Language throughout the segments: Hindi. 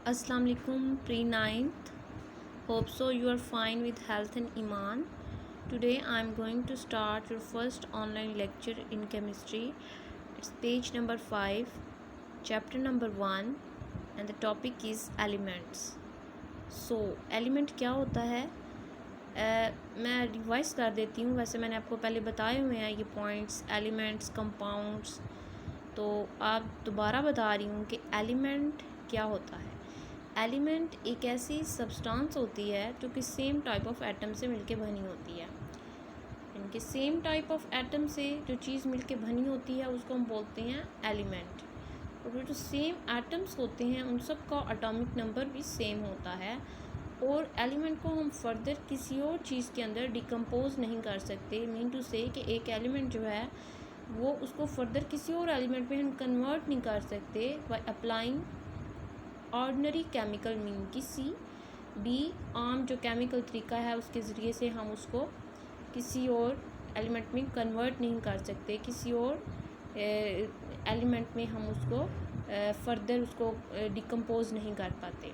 Assalamu alaikum pre-9th. Hope so you are fine with health and iman. Today I am going to start your first online lecture in chemistry. It's page number 5, chapter number 1, and the topic is elements. So element क्या होता है? मैं रिवाइज कर देती हूँ. वैसे मैंने आपको पहले बताए हुए हैं ये पॉइंट्स, एलिमेंट्स, कंपाउंड्स. तो आप दोबारा बता रही हूँ कि एलिमेंट क्या होता है. एलिमेंट एक ऐसी सब्सटेंस होती है जो कि सेम टाइप ऑफ एटम से मिलके बनी होती है. इनके सेम टाइप ऑफ एटम से जो चीज़ मिलके बनी होती है उसको हम बोलते हैं एलिमेंट. और जो सेम एटम्स होते हैं उन सब का एटॉमिक नंबर भी सेम होता है. और एलिमेंट को हम फर्दर किसी और चीज़ के अंदर डिकम्पोज नहीं कर सकते. मीन टू से कि एक एलिमेंट जो है वो उसको फर्दर किसी और एलिमेंट में हम कन्वर्ट नहीं कर सकते by applying ordinary chemical mean किसी भी आम जो केमिकल तरीका है उसके ज़रिए से हम उसको किसी और एलिमेंट में कन्वर्ट नहीं कर सकते. किसी और एलिमेंट में हम उसको फर्दर उसको डिकम्पोज नहीं कर पाते.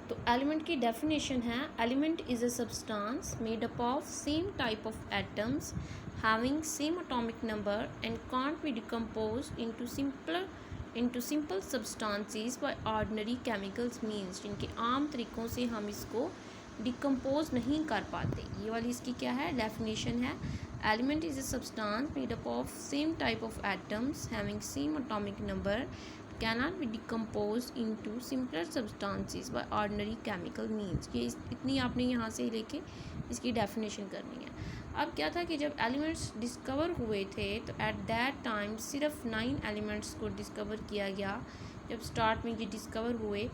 तो एलिमेंट की डेफिनेशन है, element is a substance made up of same type of atoms having same atomic number and can't be decompose into simple substances by ordinary chemicals means जिनके आम तरीक़ों से हम इसको डिकम्पोज नहीं कर पाते. ये वाली इसकी क्या है डेफिनेशन है. Element is a substance made up of same type of atoms having same atomic number cannot be decomposed into simpler substances by ordinary chemical means. ये इतनी आपने यहाँ से लेके इसकी डेफिनेशन करनी है. अब क्या था कि जब एलिमेंट्स डिस्कवर हुए थे तो एट दैट टाइम सिर्फ 9 एलिमेंट्स को डिस्कवर किया गया. जब स्टार्ट में ये डिस्कवर हुए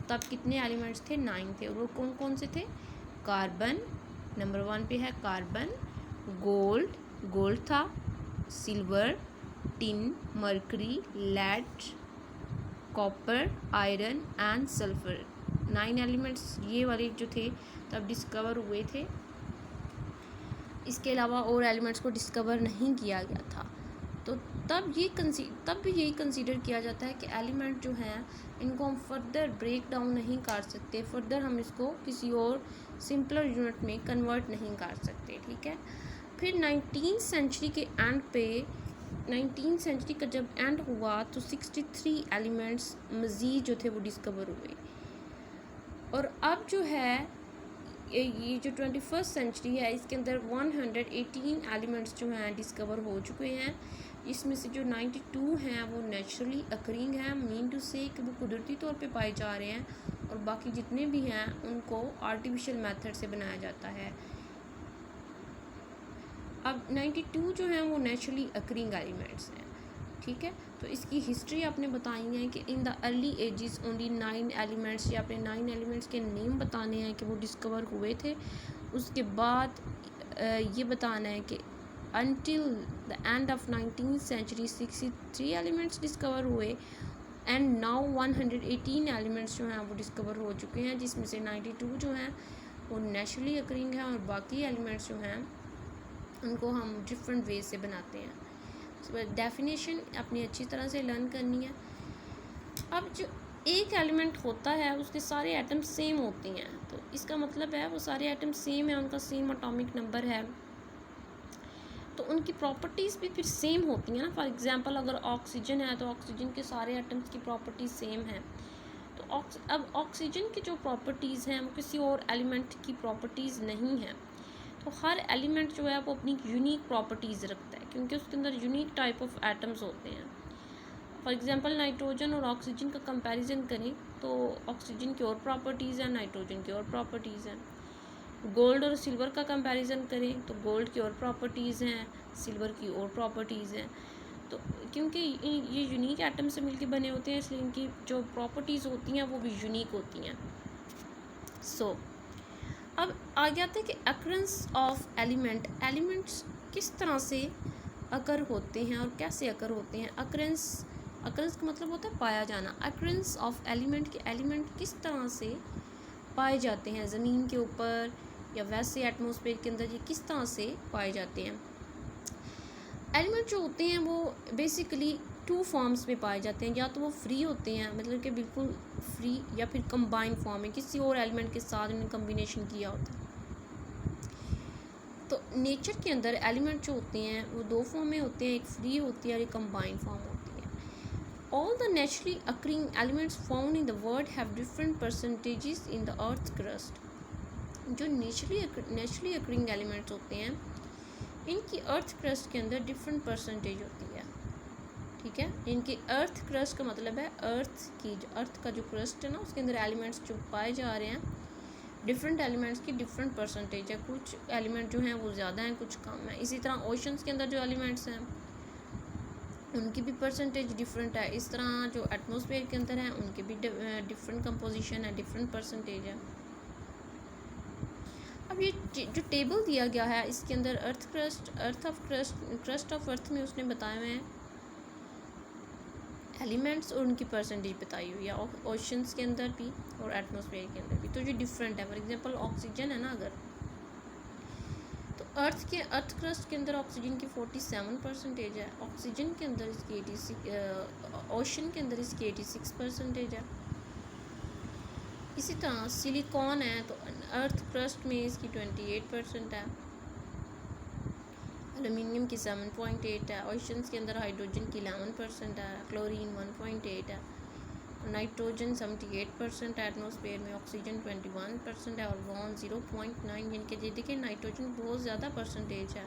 तब कितने एलिमेंट्स थे? 9 थे. और वो कौन कौन से थे? कार्बन नंबर 1 पे है कार्बन, गोल्ड था, silver, tin, mercury, lead, copper, iron and sulphur. 9 elements ये वाले जो थे तब डिस्कवर हुए थे. इसके अलावा और एलिमेंट्स को डिस्कवर नहीं किया गया था. तो तब भी यही कंसीडर किया जाता है कि एलिमेंट जो हैं इनको हम फर्दर ब्रेक डाउन नहीं कर सकते. फर्दर हम इसको किसी और सिंपलर यूनिट में कन्वर्ट नहीं कर सकते. ठीक है. फिर 19th सेंचुरी के एंड पे 19th सेंचुरी का जब एंड हुआ तो 63 एलिमेंट्स मज़ीद जो थे वो डिस्कवर हुए. और अब जो है ये जो 21st सेंचुरी है इसके अंदर 118 एलिमेंट्स जो हैं डिस्कवर हो चुके हैं. इसमें से जो 92 हैं वो नेचुरली अकरिंग हैं. मीन टू से कि वो कुदरती तौर पे पाए जा रहे हैं. और बाकी जितने भी हैं उनको आर्टिफिशियल मेथड से बनाया जाता है. अब 92 जो हैं वो नेचुरली अकरिंग एलिमेंट्स हैं. ठीक है. तो इसकी हिस्ट्री आपने बताई है कि in the early ages only 9 elements, या अपने 9 एलिमेंट्स के नेम बताने हैं कि वो डिस्कवर हुए थे. उसके बाद ये बताना है कि until the end of 19th century 63 elements discover हुए एंड नाउ 118 एलिमेंट्स जो हैं वो डिस्कवर हो चुके हैं. जिसमें से 92 जो हैं वो नेचुरली अकरिंग हैं और बाकी एलिमेंट्स जो हैं उनको हम डिफरेंट वे से बनाते हैं. डेफिनेशन अपनी अच्छी तरह से लर्न करनी है. अब जो एक एलिमेंट होता है उसके सारे एटम सेम होते हैं. तो इसका मतलब है वो सारे एटम सेम है, उनका सेम एटॉमिक नंबर है, तो उनकी प्रॉपर्टीज़ भी फिर सेम होती हैं ना. फॉर एग्जांपल अगर ऑक्सीजन है तो ऑक्सीजन के सारे एटम्स की प्रॉपर्टीज़ सेम हैं. तो अब ऑक्सीजन की जो प्रॉपर्टीज़ हैं वो किसी और एलिमेंट की प्रॉपर्टीज़ नहीं हैं. तो हर एलिमेंट जो है वो अपनी यूनिक प्रॉपर्टीज़ रखता है क्योंकि उसके अंदर यूनिक टाइप ऑफ एटम्स होते हैं. फॉर एग्जांपल नाइट्रोजन और ऑक्सीजन का कंपैरिजन करें तो ऑक्सीजन की और प्रॉपर्टीज़ हैं, नाइट्रोजन की और प्रॉपर्टीज़ हैं. गोल्ड और सिल्वर का कंपैरिजन करें तो गोल्ड की और प्रॉपर्टीज़ हैं, सिल्वर की और प्रॉपर्टीज़ हैं. तो क्योंकि ये यूनिक एटम से मिलके बने होते हैं इसलिए इनकी जो प्रॉपर्टीज़ होती हैं वो भी यूनिक होती हैं. अब आ गया था कि अकरेंस ऑफ एलिमेंट्स किस तरह से अकर होते हैं और कैसे अकर होते हैं. अकरेंस का मतलब होता है पाया जाना. अकरेंस ऑफ एलिमेंट के एलिमेंट किस तरह से पाए जाते हैं ज़मीन के ऊपर या वैसे एटमॉस्फेयर के अंदर, ये किस तरह से पाए जाते हैं. एलिमेंट जो होते हैं वो बेसिकली टू फॉर्म्स में पाए जाते हैं, या तो वो फ्री होते हैं मतलब कि बिल्कुल फ्री, या फिर कंबाइंड फॉर्म में किसी और एलिमेंट के साथ उन्होंने कम्बिनेशन किया होता है। तो नेचर के अंदर एलिमेंट जो होते हैं वो दो फॉर्म में होते हैं, एक फ्री होती है और एक कंबाइंड फॉर्म होती है। All the naturally occurring elements found in the world have different percentages in the earth crust. जो नेचुरली अकरिंग एलिमेंट्स होते हैं इनकी अर्थ क्रस्ट के अंदर डिफरेंट परसेंटेज होती है, ठीक है। इनकी अर्थ क्रस्ट का मतलब है अर्थ का जो क्रस्ट है ना उसके अंदर एलिमेंट्स जो पाए जा रहे हैं, डिफरेंट एलिमेंट्स की डिफरेंट परसेंटेज है। कुछ एलिमेंट जो हैं वो ज़्यादा हैं, कुछ कम है। इसी तरह ओशंस के अंदर जो एलिमेंट्स हैं उनकी भी परसेंटेज डिफरेंट है। इस तरह जो एटमॉस्फेयर के अंदर हैं उनके भी डिफरेंट कंपोजिशन है, डिफरेंट परसेंटेज है। अब ये जो टेबल दिया गया है इसके अंदर क्रस्ट ऑफ अर्थ में उसने बताए हुए हैं एलिमेंट्स और उनकी परसेंटेज बताई हुई है, ओशंस के अंदर भी और एटमॉस्फेयर के अंदर भी। तो ये डिफरेंट है। फॉर एग्जांपल ऑक्सीजन है ना, अगर तो अर्थ क्रस्ट के अंदर ऑक्सीजन की 47 परसेंटेज है, ऑक्सीजन के अंदर इसकी 86, ओशन के अंदर इसकी 86 परसेंटेज है। इसी तरह सिलिकॉन है तो अर्थ क्रस्ट में इसकी 28% है, एलुमिनियम की 7.8 है, ओशंस के अंदर हाइड्रोजन की 11% है, क्लोरीन 1.8 है, नाइट्रोजन 78% है, एटमॉस्फेयर में ऑक्सीजन 21% है, आर्गॉन 0.9। इनके देखिए नाइट्रोजन बहुत ज़्यादा परसेंटेज है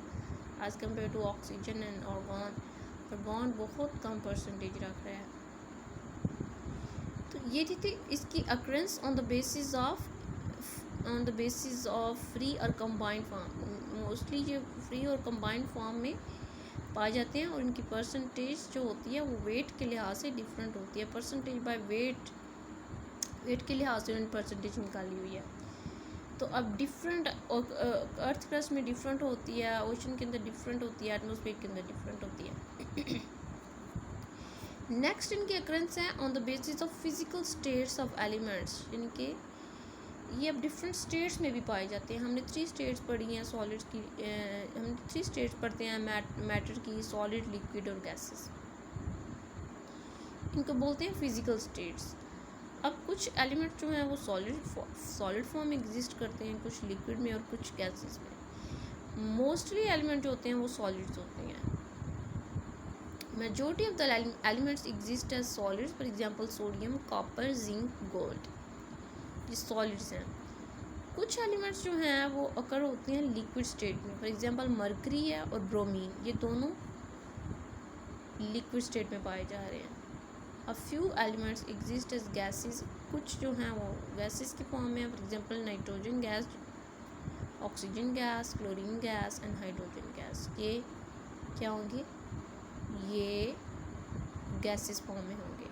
as compare to oxygen and argon बहुत कम परसेंटेज रख रहा है। तो ये थी इसकी occurrence on the basis of free और कंबाइंड फॉर्म। मोस्टली ये फ्री और कंबाइंड फॉर्म में पाए जाते हैं और इनकी परसेंटेज जो होती है वो वेट के लिहाज से डिफरेंट होती है। परसेंटेज बाय वेट के लिहाज से उन्होंने परसेंटेज निकाली हुई है। तो अब डिफरेंट अर्थ क्रस्ट में डिफरेंट होती है, ओशन के अंदर डिफरेंट होती है, एटमॉस्फेयर के अंदर डिफरेंट होती है। नेक्स्ट इनकी अक्रेंस है on the basis of physical states of elements. इनके ये अब डिफरेंट स्टेट्स में भी पाए जाते हैं। हमने 3 स्टेट्स पढ़ी हैं सॉलिड्स की, हम 3 स्टेट्स पढ़ते हैं मैटर की, सॉलिड, लिक्विड और गैसेस। इनको बोलते हैं फिजिकल स्टेट्स। अब कुछ एलिमेंट जो हैं वो सॉलिड फॉर्म में एग्जिस्ट करते हैं, कुछ लिक्विड में और कुछ गैसेस में। मोस्टली एलिमेंट जो होते हैं वो सॉलिड्स होते हैं। Majority of the elements exist as solids, for example sodium, copper, zinc, gold, ये सॉलिड्स हैं। कुछ एलिमेंट्स जो हैं वो अकर होते हैं लिक्विड स्टेट में, फॉर एग्जांपल मरकरी है और ब्रोमीन, ये दोनों लिक्विड स्टेट में पाए जा रहे हैं। A few elements exist as gases, कुछ जो हैं वो गैसेस के फॉर्म में है, for example nitrogen gas, oxygen gas, chlorine gas and hydrogen gas. ये क्या होंगे? ये गैसेस फॉर्म में होंगे।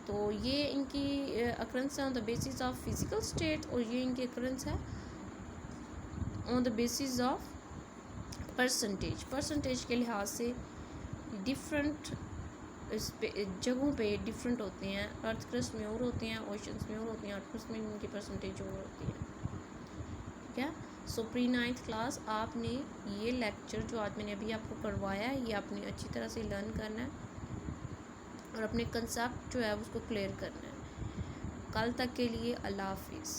तो ये इनकी अकरेंस है on the basis of physical state, और ये इनकी अकरेंस है on the basis of percentage के लिहाज से डिफरेंट जगहों पे डिफरेंट होते हैं। अर्थ क्रस्ट में और होते हैं, ओशंस में और होते हैं, एटमॉस्फेयर में इनकी परसेंटेज और होती है। ठीक है। सो प्री 9th क्लास आपने ये लेक्चर जो आज मैंने अभी आपको करवाया है ये आपने अच्छी तरह से लर्न करना है और अपने कंसेप्ट जो है उसको क्लियर करना है। कल तक के लिए अल्लाह हाफिज़।